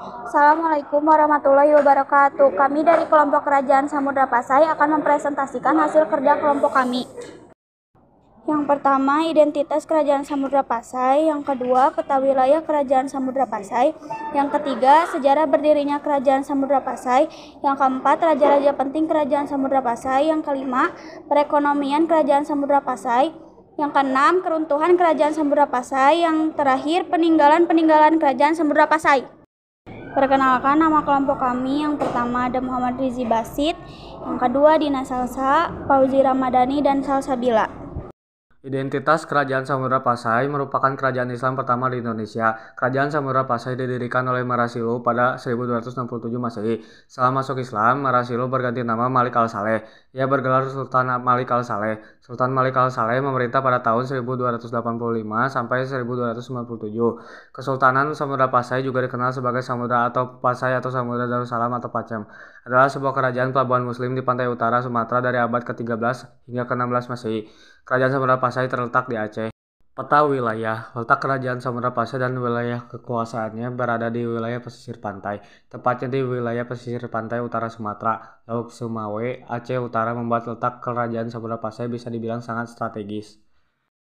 Assalamualaikum warahmatullahi wabarakatuh. Kami dari kelompok Kerajaan Samudra Pasai akan mempresentasikan hasil kerja kelompok kami. Yang pertama, identitas Kerajaan Samudra Pasai. Yang kedua, peta wilayah Kerajaan Samudra Pasai. Yang ketiga, sejarah berdirinya Kerajaan Samudra Pasai. Yang keempat, raja-raja penting Kerajaan Samudra Pasai. Yang kelima, perekonomian Kerajaan Samudra Pasai. Yang keenam, keruntuhan Kerajaan Samudra Pasai. Yang terakhir, peninggalan Kerajaan Samudra Pasai. Perkenalkan, nama kelompok kami. Yang pertama ada Muhammad Rizi Basit. Yang kedua Dina Salsa, Fauzi Ramadhani, dan Salsabila. Identitas Kerajaan Samudra Pasai merupakan kerajaan Islam pertama di Indonesia. Kerajaan Samudra Pasai didirikan oleh Marasilu pada 1267 Masehi. Setelah masuk Islam, Marasilu berganti nama Malik Al-Saleh. Ia bergelar Sultan Malik Al-Saleh. Sultan Malik Al-Saleh memerintah pada tahun 1285 sampai 1297. Kesultanan Samudra Pasai juga dikenal sebagai Samudra atau Pasai atau Samudra Darussalam atau Pacem. Adalah sebuah kerajaan pelabuhan muslim di pantai utara Sumatera dari abad ke-13 hingga ke-16 Masehi. Kerajaan Samudra Pasai terletak di Aceh. Peta wilayah. Letak Kerajaan Samudra Pasai dan wilayah kekuasaannya berada di wilayah pesisir pantai, tepatnya di wilayah pesisir pantai utara Sumatera. Laut Sumawe, Aceh Utara membuat letak Kerajaan Samudra Pasai bisa dibilang sangat strategis.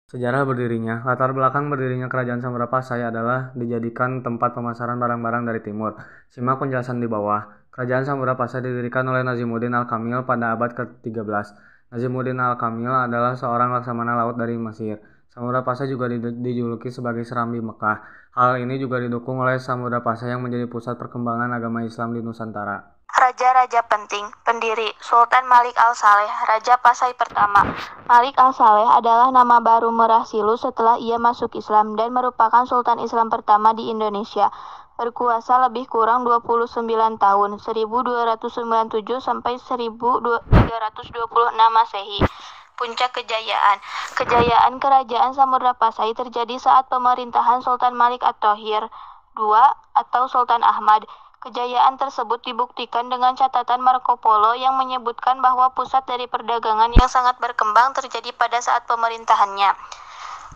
Sejarah berdirinya. Latar belakang berdirinya Kerajaan Samudra Pasai adalah dijadikan tempat pemasaran barang-barang dari timur. Simak penjelasan di bawah. Kerajaan Samudra Pasai didirikan oleh Nazimuddin Al-Kamil pada abad ke-13. Nazimuddin Al-Kamil adalah seorang laksamana laut dari Mesir. Samudra Pasai juga dijuluki sebagai Serambi Mekah. Hal ini juga didukung oleh Samudra Pasai yang menjadi pusat perkembangan agama Islam di Nusantara. Raja-raja penting, pendiri Sultan Malik Al-Saleh, Raja Pasai pertama. Malik Al-Saleh adalah nama baru Marasilu setelah ia masuk Islam dan merupakan Sultan Islam pertama di Indonesia. Berkuasa lebih kurang 29 tahun, 1297 sampai 1326 Masehi. Puncak kejayaan. Kejayaan Kerajaan Samudra Pasai terjadi saat pemerintahan Sultan Malik At-Thohir II atau Sultan Ahmad. Kejayaan tersebut dibuktikan dengan catatan Marco Polo yang menyebutkan bahwa pusat dari perdagangan yang sangat berkembang terjadi pada saat pemerintahannya.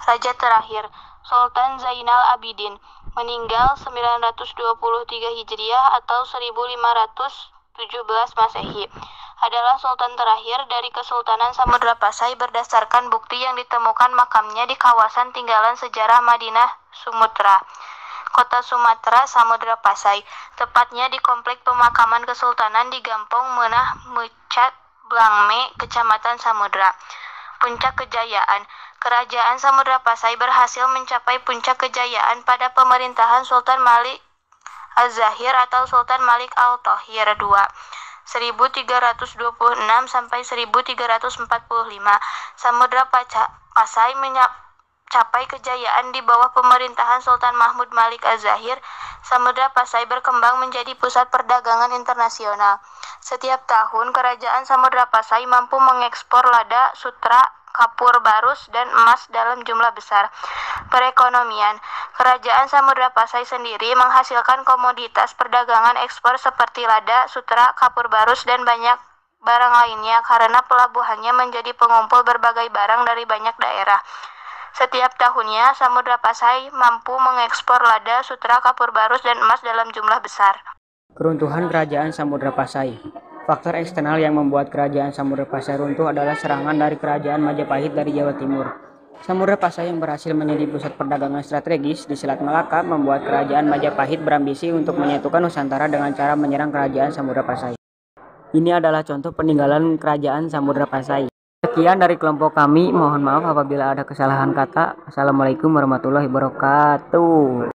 Raja terakhir, Sultan Zainal Abidin, meninggal 923 Hijriah atau 1517 Masehi. Adalah sultan terakhir dari Kesultanan Samudra Pasai berdasarkan bukti yang ditemukan makamnya di kawasan tinggalan sejarah Madinah Sumatra, Kota Sumatera, Samudra Pasai, tepatnya di komplek pemakaman Kesultanan di Gampong Menah Mecat Blangme, Kecamatan Samudra. Puncak kejayaan. Kerajaan Samudra Pasai berhasil mencapai puncak kejayaan pada pemerintahan Sultan Malik Az-Zahir atau Sultan Malik Al-Thohir II 1326 sampai 1345. Samudra Pasai mencapai kejayaan di bawah pemerintahan Sultan Mahmud Malik Az-Zahir. Samudra Pasai berkembang menjadi pusat perdagangan internasional. Setiap tahun Kerajaan Samudra Pasai mampu mengekspor lada, sutra, kapur barus, dan emas dalam jumlah besar. Perekonomian. Kerajaan Samudra Pasai sendiri menghasilkan komoditas perdagangan ekspor seperti lada, sutra, kapur barus, dan banyak barang lainnya karena pelabuhannya menjadi pengumpul berbagai barang dari banyak daerah. Setiap tahunnya, Samudra Pasai mampu mengekspor lada, sutra, kapur barus, dan emas dalam jumlah besar. Keruntuhan Kerajaan Samudra Pasai. Faktor eksternal yang membuat Kerajaan Samudra Pasai runtuh adalah serangan dari Kerajaan Majapahit dari Jawa Timur. Samudra Pasai yang berhasil menjadi pusat perdagangan strategis di Selat Malaka membuat Kerajaan Majapahit berambisi untuk menyatukan Nusantara dengan cara menyerang Kerajaan Samudra Pasai. Ini adalah contoh peninggalan Kerajaan Samudra Pasai. Sekian dari kelompok kami, mohon maaf apabila ada kesalahan kata. Assalamualaikum warahmatullahi wabarakatuh.